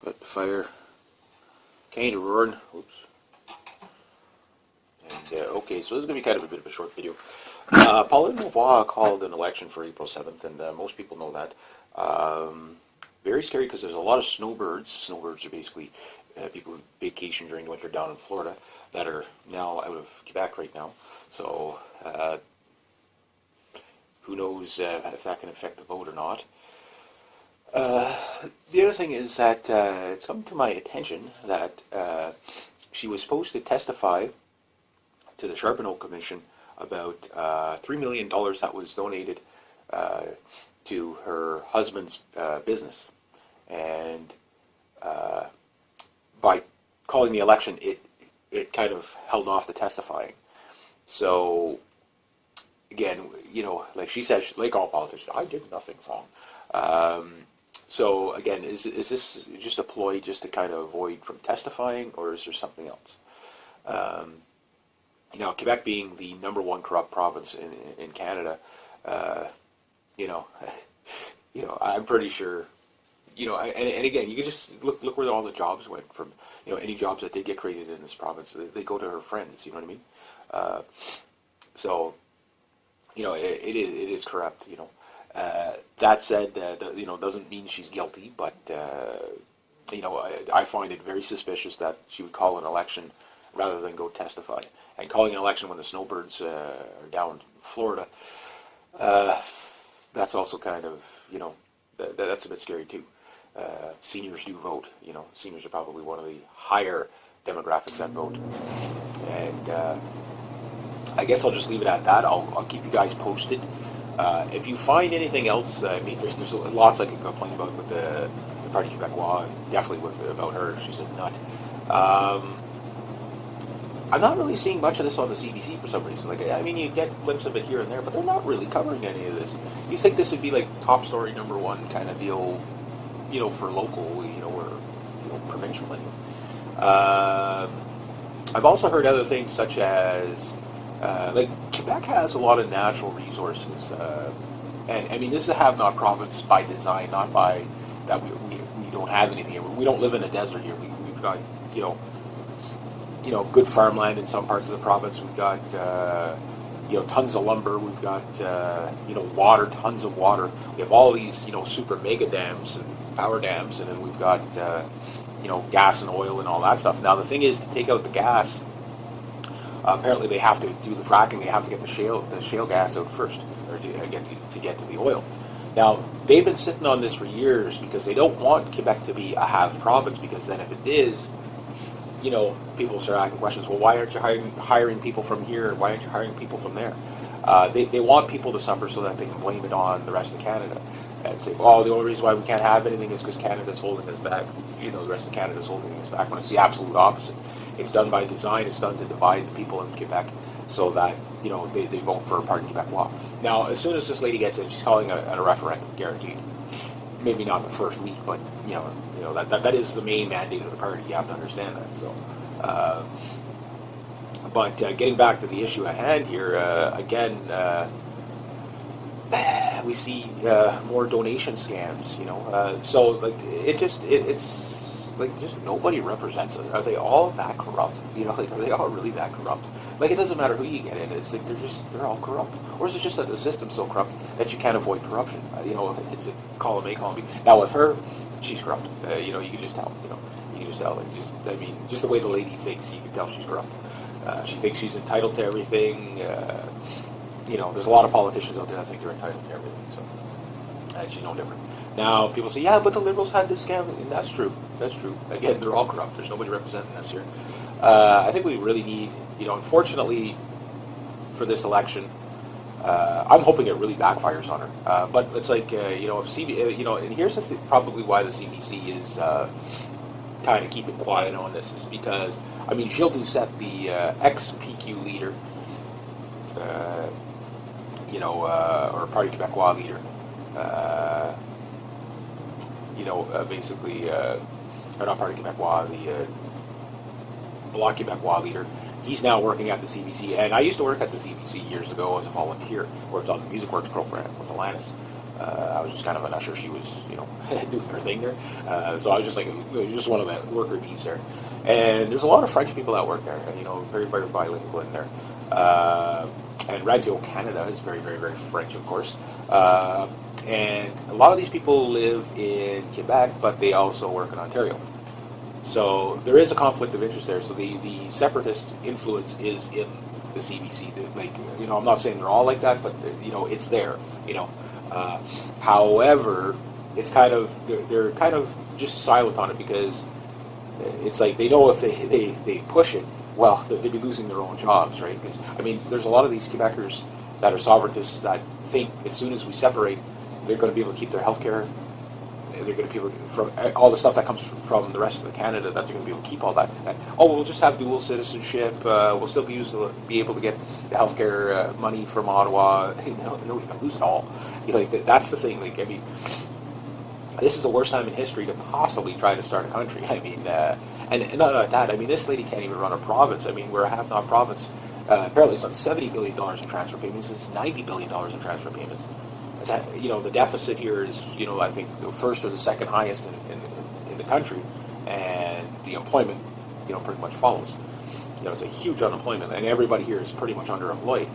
Got the fire kind of roaring. Oops. And, okay, so this is going to be kind of a bit of a short video. Pauline Marois called an election for April 7th, and most people know that. Very scary because there's a lot of snowbirds. Snowbirds are basically people who vacation during the winter down in Florida that are now out of Quebec right now. So who knows if that can affect the vote or not. The other thing is that it's come to my attention that she was supposed to testify to the Charbonneau Commission about $3 million that was donated to her husband's business. And by calling the election, it kind of held off the testifying. So, again, you know, like she says, like all politicians, I did nothing wrong. So, again, is this just a ploy just to kind of avoid from testifying, or is there something else? You know, Quebec being the #1 corrupt province in Canada, you know, I'm pretty sure, you know, and again, you can just look where all the jobs went from. You know, any jobs that did get created in this province, they go to her friends. You know what I mean? So, you know, it is corrupt. You know, that said, you know, doesn't mean she's guilty, but you know, I find it very suspicious that she would call an election rather than go testify. And calling an election when the snowbirds are down in Florida, that's also kind of, you know, that's a bit scary too. Seniors do vote. You know, seniors are probably one of the higher demographics that vote. And I guess I'll just leave it at that. I'll keep you guys posted. If you find anything else, I mean, there's lots I could complain about with the Parti Québécois, and definitely about her. She's a nut. I'm not really seeing much of this on the CBC for some reason. Like, I mean, you get glimpses of it here and there, but they're not really covering any of this. You think this would be like top story #1 kind of deal, you know, for local, you know, or you know, provincial anyway. I've also heard other things such as like Quebec has a lot of natural resources, and I mean, this is a have-not province by design, not by that we don't have anything here. We don't live in a desert here. We've got, you know, good farmland in some parts of the province. We've got, you know, tons of lumber. We've got, you know, water, tons of water. We have all these, you know, super mega dams and power dams, and then we've got, you know, gas and oil and all that stuff. Now, the thing is, to take out the gas, apparently they have to do the fracking. They have to get the shale gas out first, or to get to the oil. Now, they've been sitting on this for years because they don't want Quebec to be a have province, because then if it is, you know, people start asking questions. Well, why aren't you hiring people from here? Why aren't you hiring people from there? They want people to suffer so that they can blame it on the rest of Canada and say, oh, the only reason why we can't have anything is because Canada's holding us back. You know, the rest of Canada's holding us back, when it's the absolute opposite. It's done by design. It's done to divide the people of Quebec so that, you know, they vote for Parti Québécois. Now, as soon as this lady gets in, she's calling a referendum, guaranteed. Maybe not the first week, but you know that is the main mandate of the party. You have to understand that. So, but getting back to the issue at hand here, again, we see more donation scams. You know, so like it's like just nobody represents it. Are they all that corrupt? You know, like, are they all really that corrupt? Like, it doesn't matter who you get in. It's like they're all corrupt. Or is it just that the system's so corrupt that you can't avoid corruption? You know, it's a column A, column B. Now with her, she's corrupt. You know, you can just tell. You know, you can just tell. Like, I mean, just the way the lady thinks, you can tell she's corrupt. She thinks she's entitled to everything. You know, there's a lot of politicians out there that think they're entitled to everything. So, and she's no different. Now, people say, yeah, but the Liberals had this scam. And that's true. That's true. Again, they're all corrupt. There's nobody representing us here. I think we really need, you know, unfortunately for this election, I'm hoping it really backfires on her. But it's like, you know, if you know, and here's probably why the CBC is kind of keeping quiet on this, is because, I mean, Gilles Doucette, the ex-PQ leader, you know, or Parti Québécois leader, you know, basically, or not Parti Québécois, the Bloc Québécois leader, he's now working at the CBC. And I used to work at the CBC years ago as a volunteer. Worked on the Music Works program with Alanis. I was just kind of an usher. She was, doing her thing there. So I was just like, just one of the worker bees there. And there's a lot of French people that work there, very, very bilingual in there. And Radio Canada is very, very, very French, of course. And a lot of these people live in Quebec, but they also work in Ontario. So there is a conflict of interest there. So the separatist influence is in the CBC. I'm not saying they're all like that, but it's there. However, it's kind of they're kind of just silent on it because it's like they know if they push it, well, they'd be losing their own jobs, right? Because there's a lot of these Quebecers that are sovereigntists that think as soon as we separate, they're going to be able to keep their health care. They're going to be able to, from all the stuff that comes from the rest of Canada, that they're going to be able to keep all that. We'll just have dual citizenship. We'll still be able to get the healthcare money from Ottawa. No, you're going to lose it all. That's the thing. This is the worst time in history to possibly try to start a country. And not only that. This lady can't even run a province. We're a have-not province. Apparently, it's not $70 billion in transfer payments. It's $90 billion in transfer payments. The deficit here is, I think the first or the second highest in the country, and the employment, pretty much follows. It's a huge unemployment, and everybody here is pretty much underemployed.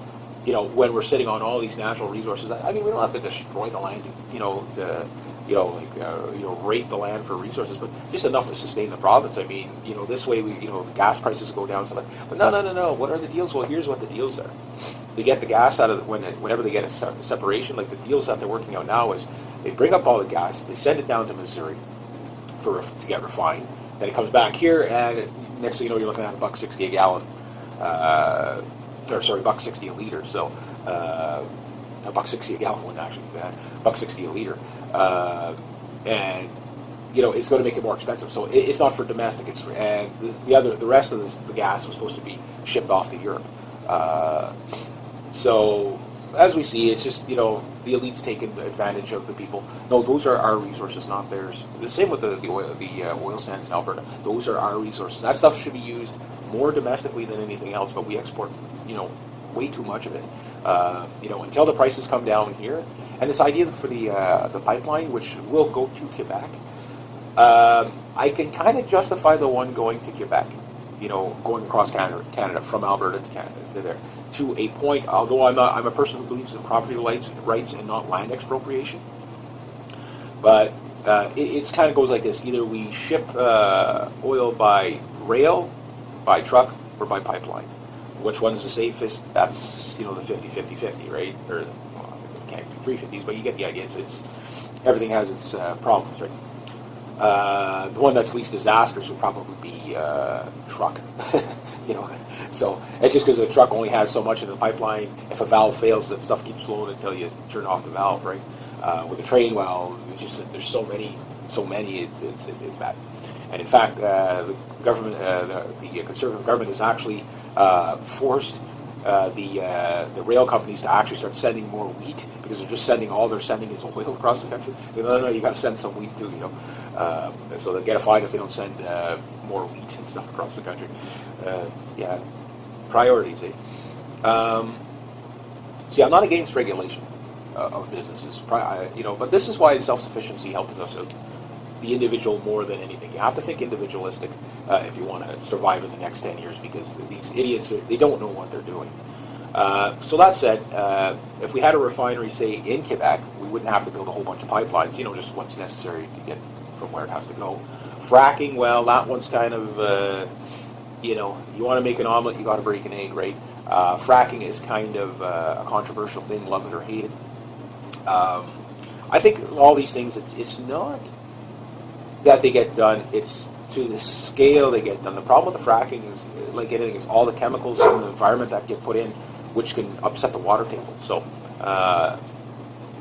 When we're sitting on all these natural resources, we don't have to destroy the land, rape the land for resources, but just enough to sustain the province. This way gas prices go down, so but no. What are the deals? Well, here's what the deals are. They get the gas out of whenever they get a separation. Like the deals that they're working out now is they bring up all the gas, they send it down to Missouri to get refined. Then it comes back here, and next thing you know, you're looking at $1.60 a gallon, $1.60 a liter. So $1.60 a gallon wouldn't actually be bad. $1.60 a liter, and it's going to make it more expensive. So it's not for domestic. It's for, and the rest of the gas was supposed to be shipped off to Europe. So as we see, it's just the elites taking advantage of the people. No, those are our resources, not theirs. The same with the oil sands in Alberta. Those are our resources. That stuff should be used more domestically than anything else. But we export way too much of it. Until the prices come down here, and this idea for the pipeline, which will go to Quebec, I can kind of justify the one going to Quebec. Going across Canada from Alberta to Canada to there to a point. Although I'm a person who believes in property rights and not land expropriation. But it's kind of goes like this: either we ship oil by rail, by truck, or by pipeline. Which one's the safest? That's the 50-50-50, right? Or it can't be 350s, but you get the idea. It's everything has its problems, right? The one that's least disastrous would probably be truck. So it's just because the truck only has so much in the pipeline. If a valve fails, that stuff keeps flowing until you turn off the valve, right? With a train, well, it's just that there's so many, it's bad. And in fact, the government, the Conservative government, has actually forced the rail companies to actually start sending more wheat, because they're just all they're sending is oil across the country. No, you got to send some wheat too, So they get a fine if they don't send more wheat and stuff across the country. Priorities, eh? See, I'm not against regulation of businesses, but this is why self-sufficiency helps us out. The individual more than anything. You have to think individualistic if you want to survive in the next 10 years, because these idiots, they don't know what they're doing. So that said, if we had a refinery, say, in Quebec, we wouldn't have to build a whole bunch of pipelines, just what's necessary to get from where it has to go. Fracking, well, that one's kind of, you want to make an omelet, you got to break an egg, right? Fracking is kind of a controversial thing, love it or hate it. I think all these things, it's not that they get done, it's to the scale they get done. The problem with the fracking is, like anything, is all the chemicals in the environment that get put in, which can upset the water table. So, I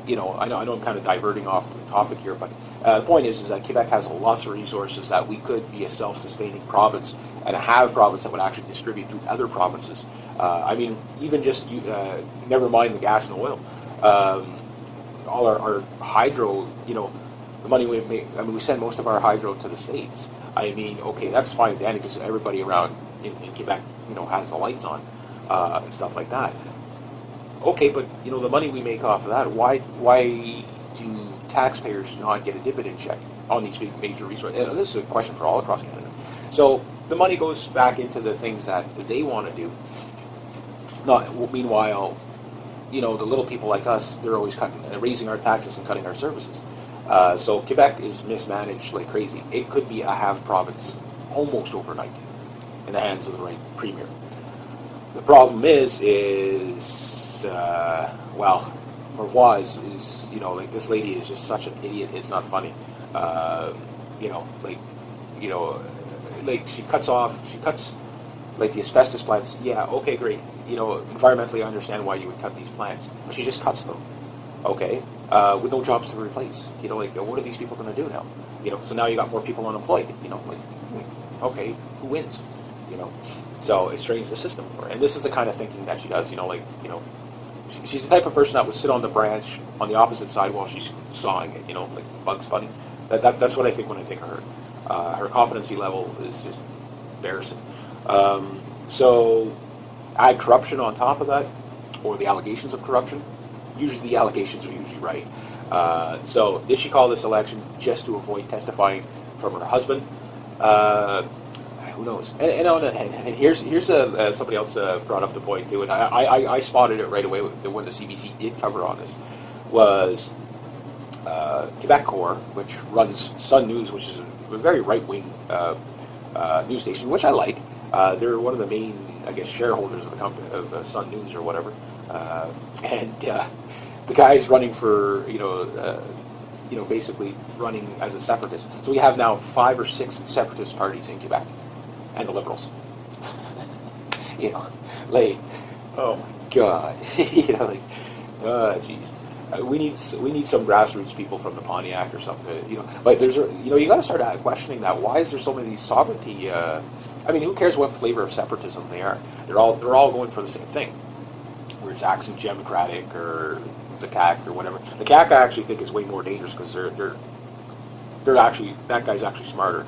know I'm kind of diverting off the topic here, but the point is that Quebec has lots of resources that we could be a self-sustaining province and a have province that would actually distribute to other provinces. Even just, never mind the gas and oil. All our hydro, the money we make, we send most of our hydro to the States. Okay, that's fine then, because everybody around in Quebec, has the lights on and stuff like that. Okay, but the money we make off of that, why do taxpayers not get a dividend check on these big major resources? And this is a question for all across Canada. So the money goes back into the things that they want to do. Not, meanwhile, the little people like us, they're always raising our taxes and cutting our services. So Quebec is mismanaged like crazy. It could be a half province almost overnight in the hands of the right premier. The problem is Marois is this lady is just such an idiot. It's not funny. She cuts like the asbestos plants. Yeah, okay, great. Environmentally, I understand why you would cut these plants, but she just cuts them. Okay, with no jobs to replace. What are these people going to do now? So now you got more people unemployed. Okay, who wins? So it strains the system for her. And this is the kind of thinking that she does. She's the type of person that would sit on the branch on the opposite side while she's sawing it. Like Bugs Bunny. That's what I think when I think of her. Her competency level is just embarrassing. So add corruption on top of that, or the allegations of corruption. Usually the allegations are usually right. So did she call this election just to avoid testifying from her husband? Who knows? And here's somebody else brought up the point too, and I spotted it right away when the CBC did cover on this, was Quebec Corps, which runs Sun News, which is a very right-wing news station, which I like. They're one of the main, I guess, shareholders of the company of Sun News or whatever, and the guy's running for basically running as a separatist. So we have now 5 or 6 separatist parties in Quebec, and the Liberals. Oh my God, oh jeez. We need some grassroots people from the Pontiac or something, But there's you got to start questioning that. Why is there so many of these sovereignty? Who cares what flavor of separatism they are? They're all going for the same thing. Whereas Accent Democratic or the CAC or whatever. The CAC I actually think is way more dangerous because they're actually, that guy's actually smarter.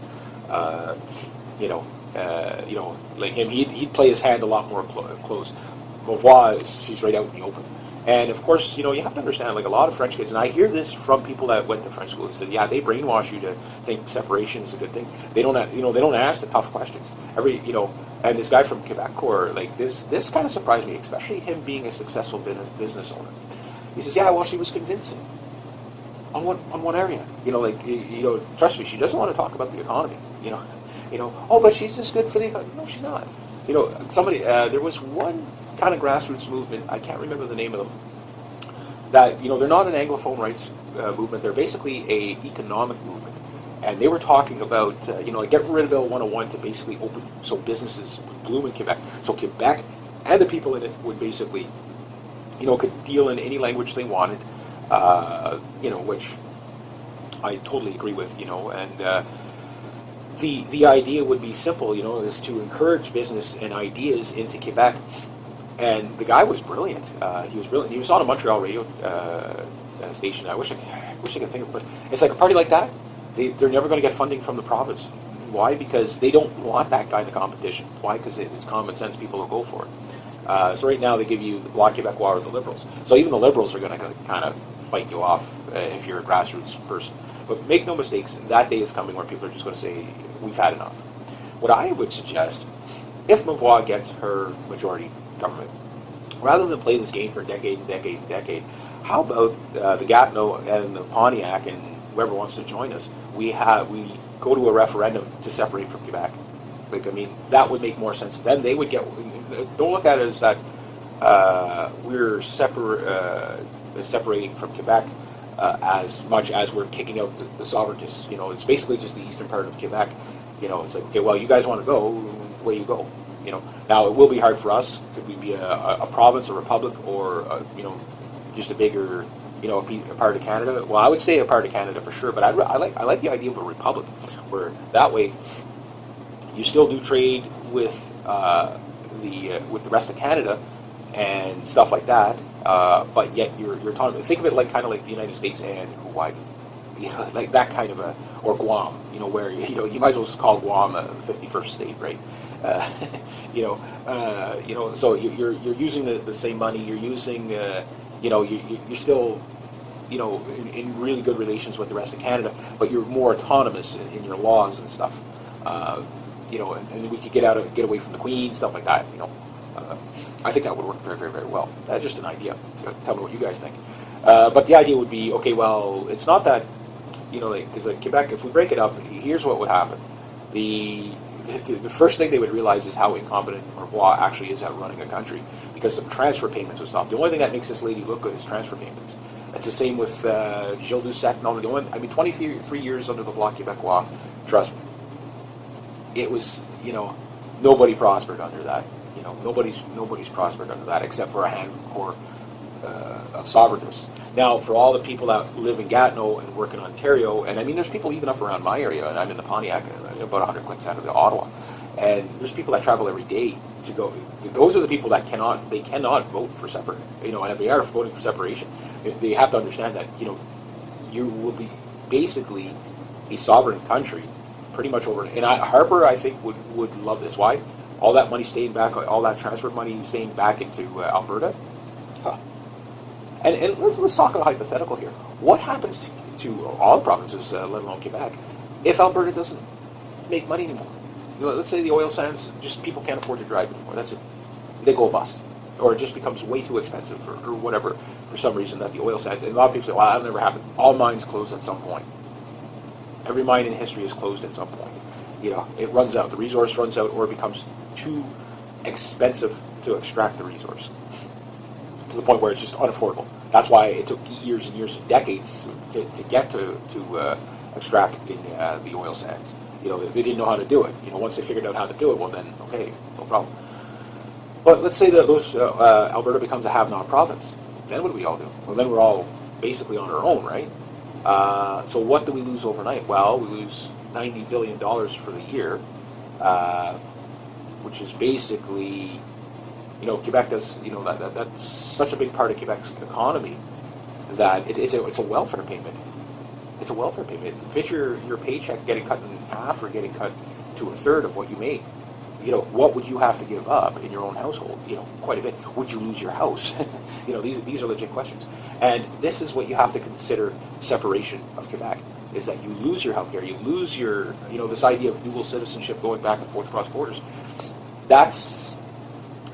Like him, he'd play his hand a lot more close. Marois, she's right out in the open. And of course, you have to understand, like a lot of French kids, and I hear this from people that went to French school, and said, yeah, they brainwash you to think separation is a good thing. They don't, they don't ask the tough questions. And this guy from Quebec Corps, like this kind of surprised me, especially him being a successful business owner. He says, yeah, well, she was convincing. On what area? Trust me, she doesn't want to talk about the economy. Oh, but she's just good for the economy. No, she's not. There was one kind of grassroots movement, I can't remember the name of them, that, they're not an Anglophone rights movement, they're basically a economic movement. And they were talking about, get rid of Bill 101 to basically open, so businesses would bloom in Quebec. So Quebec and the people in it would basically, could deal in any language they wanted, which I totally agree with, and the idea would be simple, is to encourage business and ideas into Quebec. And the guy was brilliant. He was brilliant. He was on a Montreal radio station. I wish I could think of it. But it's like a party like that, they're never going to get funding from the province. Why? Because they don't want that kind of competition. Why? Because it's common sense. People will go for it. So right now they give you the Bloc Québécois or the Liberals. So even the Liberals are going to kind of fight you off if you're a grassroots person. But make no mistakes, that day is coming where people are just going to say, we've had enough. What I would suggest, if Marois gets her majority government, rather than play this game for decade and decade and decade, how about the Gatineau and the Pontiac and whoever wants to join us, we go to a referendum to separate from Quebec. That would make more sense. Then they would get, don't look at it as that we're separating from Quebec as much as we're kicking out the sovereigntists. It's basically just the eastern part of Quebec. It's like, okay, well, you guys want to go, away you go. Now it will be hard for us. Could we be a province, a republic, or just a bigger, a part of Canada? Well, I would say a part of Canada for sure. But I like the idea of a republic, where that way you still do trade with the rest of Canada and stuff like that. But yet you're talking. Think of it like kind of like the United States and Hawaii. Like that kind of or Guam. Where you might as well just call Guam a 51st state, right? So you're using the same money. You're using, you're still in really good relations with the rest of Canada, but you're more autonomous in your laws and stuff. And we could get away from the Queen, stuff like that. I think that would work very, very, very well. That's just an idea. So tell me what you guys think. But the idea would be, okay, well, it's not that, because Quebec, if we break it up, here's what would happen. The first thing they would realize is how incompetent Marois actually is at running a country, because some transfer payments would stop. The only thing that makes this lady look good is transfer payments. It's the same with Gilles Doucette and all the one. 23 years under the Bloc Québécois, trust me. It was, nobody prospered under that. Nobody's prospered under that except for a handful of sovereigntists. Now, for all the people that live in Gatineau and work in Ontario, and there's people even up around my area, and I'm in the Pontiac, about 100 clicks out of Ottawa, and there's people that travel every day to go. Those are the people that cannot vote for separate. And if they are voting for separation, they have to understand that you will be basically a sovereign country, pretty much over. And Harper, I think, would love this. Why? All that money staying back, all that transfer money staying back into Alberta. Huh. And let's talk about hypothetical here. What happens to all provinces, let alone Quebec, if Alberta doesn't make money anymore? Let's say the oil sands, just people can't afford to drive anymore. That's it. They go bust. Or it just becomes way too expensive or whatever, for some reason, that the oil sands, and a lot of people say, well, that'll never happen. All mines close at some point. Every mine in history is closed at some point. It runs out. The resource runs out, or it becomes too expensive to extract the resource to the point where it's just unaffordable. That's why it took years and years and decades to get to extracting the oil sands. They didn't know how to do it. Once they figured out how to do it, well then, okay, no problem. But let's say that Alberta becomes a have-not province. Then what do we all do? Well, then we're all basically on our own, right? So what do we lose overnight? Well, we lose $90 billion for the year, which is basically, Quebec does, that's such a big part of Quebec's economy that it's a welfare payment. It's a welfare payment. Picture your paycheck getting cut in half or getting cut to a third of what you make. What would you have to give up in your own household? Quite a bit. Would you lose your house? These are legit questions. And this is what you have to consider separation of Quebec, is that you lose your health care, you lose your, this idea of dual citizenship going back and forth across borders. That's,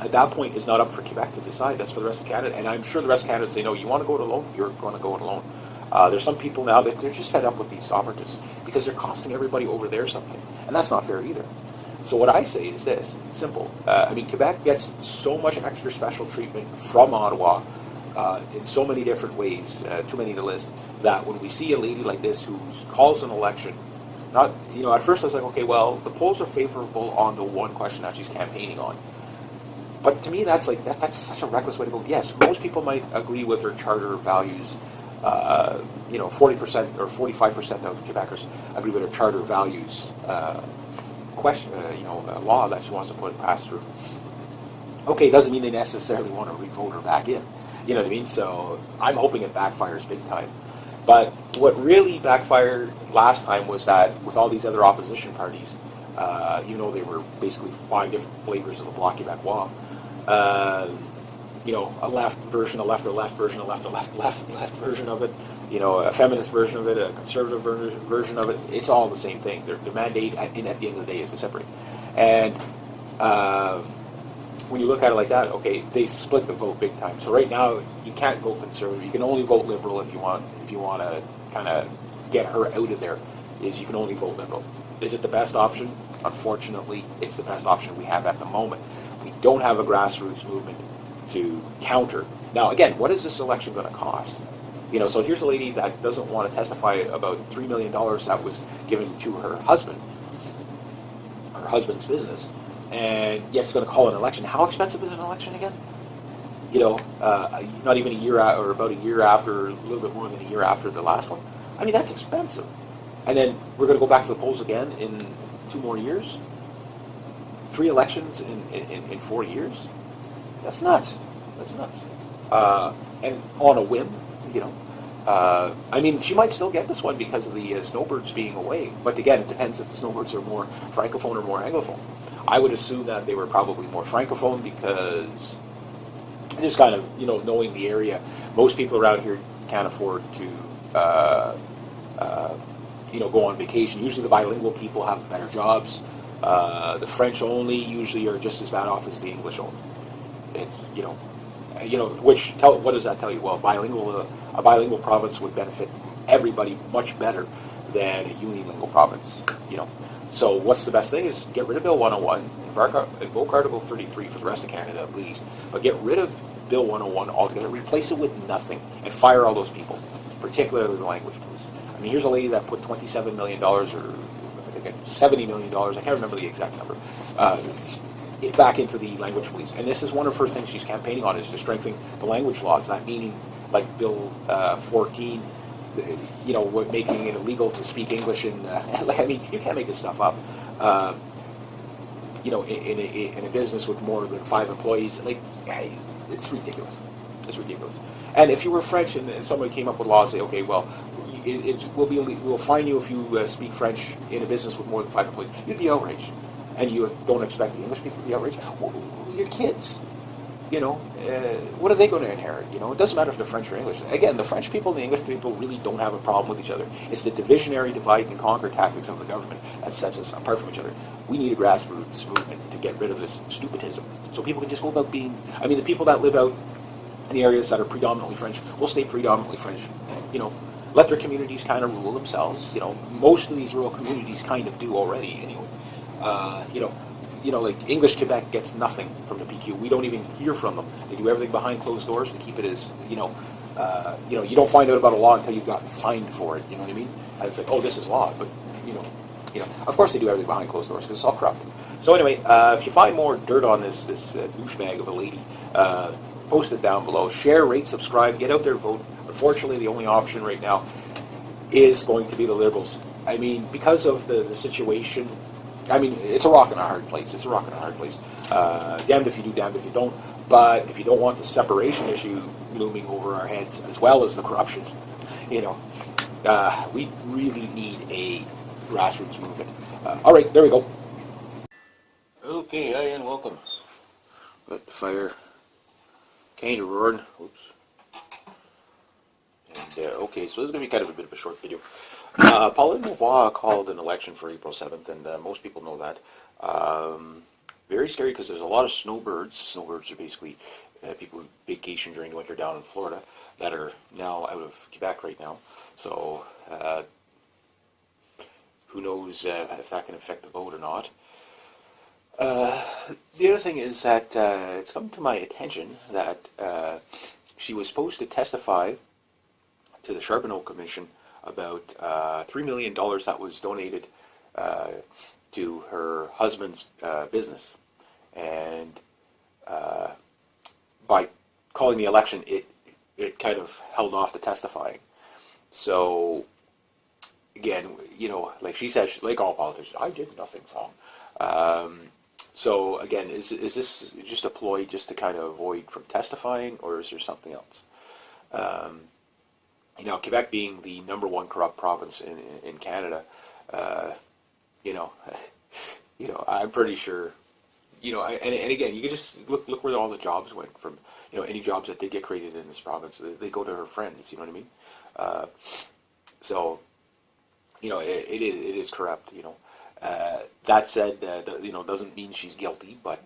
at that point, is not up for Quebec to decide. That's for the rest of Canada. And I'm sure the rest of Canada say, no, you want to go it alone? You're going to go it alone. There's some people now that they're just fed up with these sovereigntists because they're costing everybody over there something. And that's not fair either. So what I say is this, simple. Quebec gets so much extra special treatment from Ottawa in so many different ways, too many to list, that when we see a lady like this who calls an election, at first I was like, okay, well, the polls are favorable on the one question that she's campaigning on. But to me, that's such a reckless way to go. Yes, most people might agree with her charter values. 40% or 45% of Quebecers agree with her charter values law that she wants to pass through. Okay, doesn't mean they necessarily want to re-vote her back in. You know what I mean? So I'm hoping it backfires big time. But what really backfired last time was that with all these other opposition parties, even though they were basically 5 different flavors of the Bloc Québécois, a left version, a left version, a left version of it, a feminist version of it, a conservative version of it. It's all the same thing. Their mandate at the end of the day is to separate. And when you look at it like that, okay, they split the vote big time. So right now, you can't vote conservative. You can only vote liberal if you want to kind of get her out of there. You can only vote liberal. Is it the best option? Unfortunately, it's the best option we have at the moment. We don't have a grassroots movement to counter. Now, again, what is this election going to cost? So here's a lady that doesn't want to testify about $3 million that was given to her husband's business, and yet it's going to call an election. How expensive is an election again? Not even a year or about a year after, a little bit more than a year after the last one. That's expensive. And then we're going to go back to the polls again in 2 more years? 3 elections in 4 years? That's nuts. That's nuts. And on a whim, she might still get this one because of the snowbirds being away. But again, it depends if the snowbirds are more francophone or more anglophone. I would assume that they were probably more francophone because just kind of, knowing the area, most people around here can't afford to, go on vacation. Usually the bilingual people have better jobs. The French only usually are just as bad off as the English only. It's, what does that tell you? Well, a bilingual province would benefit everybody much better than a unilingual province. So what's the best thing is get rid of Bill 101, invoke Article 33 for the rest of Canada at least, but get rid of Bill 101 altogether, replace it with nothing, and fire all those people, particularly the language police. I mean, here's a lady that put $27 million, or I think $70 million, I can't remember the exact number, back into the language police. And this is one of her things she's campaigning on, is to strengthen the language laws, that meaning like Bill 14, making it illegal to speak English in, you can't make this stuff up. In a business with more than 5 employees, it's ridiculous. It's ridiculous. And if you were French and somebody came up with laws, say, okay, well, we'll fine you if you speak French in a business with more than 5 employees, you'd be outraged. And you don't expect the English people to be outraged. Well, your kids, what are they going to inherit? It doesn't matter if they're French or English. Again, the French people and the English people really don't have a problem with each other. It's the divisionary divide and conquer tactics of the government that sets us apart from each other. We need a grassroots movement to get rid of this stupidism, so people can just go about being. I mean, the people that live out in the areas that are predominantly French will stay predominantly French. Let their communities kind of rule themselves. Most of these rural communities kind of do already anyway. Like English Quebec gets nothing from the PQ. We don't even hear from them. They do everything behind closed doors to keep it as, you don't find out about a law until you've gotten fined for it. You know what I mean? And it's like, oh, this is law, but of course they do everything behind closed doors because it's all corrupt. So anyway, if you find more dirt on this douchebag of a lady, post it down below. Share, rate, subscribe, get out there, vote. Unfortunately, the only option right now is going to be the Liberals. I mean, because of the situation. I mean, it's a rock and a hard place. It's a rock and a hard place. Damned if you do, damned if you don't. But if you don't want the separation issue looming over our heads, as well as the corruption, we really need a grassroots movement. All right, there we go. Okay, hi and welcome. Got the fire kind of roaring. Oops. And, okay, so this is going to be kind of a bit of a short video. Pauline Marois called an election for April 7th, and most people know that. Very scary because there's a lot of snowbirds. Snowbirds are basically people who vacation during the winter down in Florida that are now out of Quebec right now. So who knows if that can affect the vote or not. The other thing is that it's come to my attention that she was supposed to testify to the Charbonneau Commission about $3 million that was donated to her husband's business. And by calling the election, it kind of held off the testifying. So, again, like she says, like all politicians, I did nothing wrong. So, again, is this just a ploy just to kind of avoid from testifying, or is there something else? Quebec being the #1 corrupt province in Canada, I'm pretty sure, and again, you can just look where all the jobs went from, any jobs that did get created in this province, they go to her friends, you know what I mean? So, it is corrupt, That said, doesn't mean she's guilty, but,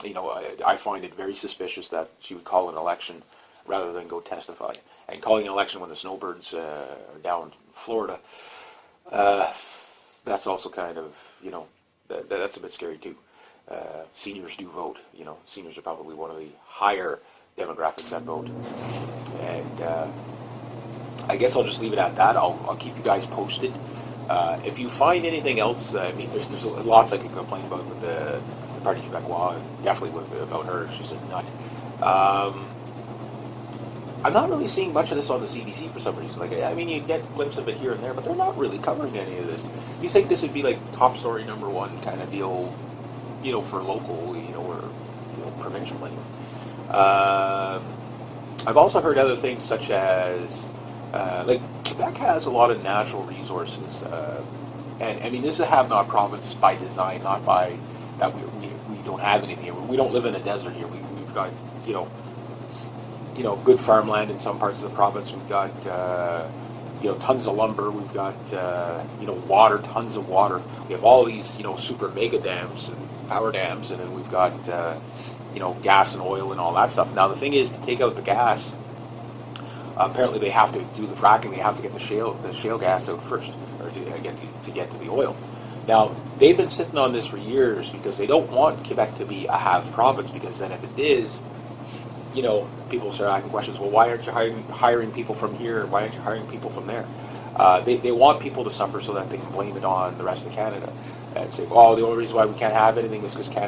I find it very suspicious that she would call an election rather than go testify. And calling an election when the snowbirds are down in Florida, that's also kind of, that's a bit scary too. Seniors do vote. Seniors are probably one of the higher demographics that vote. And I guess I'll just leave it at that. I'll keep you guys posted. If you find anything else, there's lots I could complain about with the Parti Québécois, and definitely about her. She's a nut. I'm not really seeing much of this on the CBC for some reason. You get a glimpse of it here and there, but they're not really covering any of this. You think this would be like top story #1 kind of deal, for local, or provincial anyway. I've also heard other things such as, Quebec has a lot of natural resources, and this is a have-not province by design, not by that we don't have anything here. We don't live in a desert here. We've got, good farmland in some parts of the province. We've got tons of lumber. We've got water, tons of water. We have all these super mega dams and power dams, and then we've got gas and oil and all that stuff. Now the thing is, to take out the gas, apparently they have to do the fracking. They have to get the shale gas out first, or to get to the oil. Now they've been sitting on this for years because they don't want Quebec to be a have province, because then if it is, people start asking questions. Well, why aren't you hiring people from here? Why aren't you hiring people from there? They want people to suffer so that they can blame it on the rest of Canada and say, "Oh, the only reason why we can't have anything is because Canada."